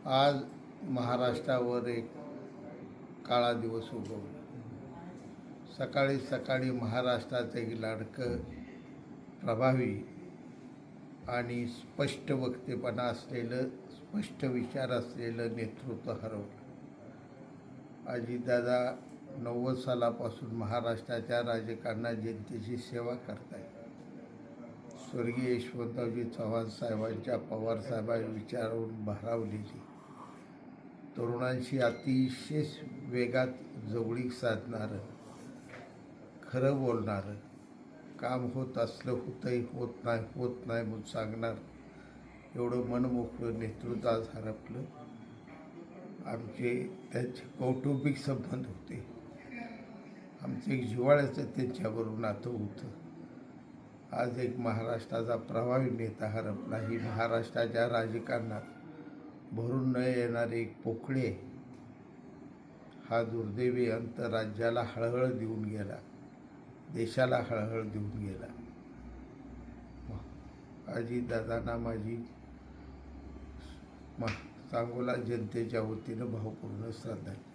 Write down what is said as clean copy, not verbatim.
आज महाराष्ट्रावर एक काळा दिवस उगवला. सकाळी सकाळी महाराष्ट्राचं एक लाडकं, प्रभावी आणि स्पष्ट वक्तेपणा असलेलं, स्पष्ट विचार असलेलं नेतृत्व हरवलं. अजितदादा 90 सालापासून महाराष्ट्राच्या राजकारणात जनतेची सेवा करतायत. स्वर्गीय यशवंतरावजी चव्हाण साहेबांच्या, पवारसाहेबांच्या विचारावरून भारावलेली, तरुणांशी अतिशय वेगात जवळीक साधणारं, खरं बोलणारं, काम होत असलं होतंय, होत नाही म्हणून सांगणार एवढं मनमोकळं नेतृत्व आज हरपलं. आमचे त्यांचे कौटुंबिक संबंध होते. आमचं एक जिव्हाळ्याचं त्यांच्याबरोबर नातं होतं. आज एक महाराष्ट्राचा प्रभावी नेता हरपला. ही महाराष्ट्राच्या राजकारणात भरून न येणारे एक पोकळे, हा दुर्दैवी अंत राज्याला हळहळ देऊन गेला, देशाला हळहळ देऊन गेला. अजितदादांना माझी सांगोला जनतेच्या वतीनं भावपूर्ण श्रद्धांजली.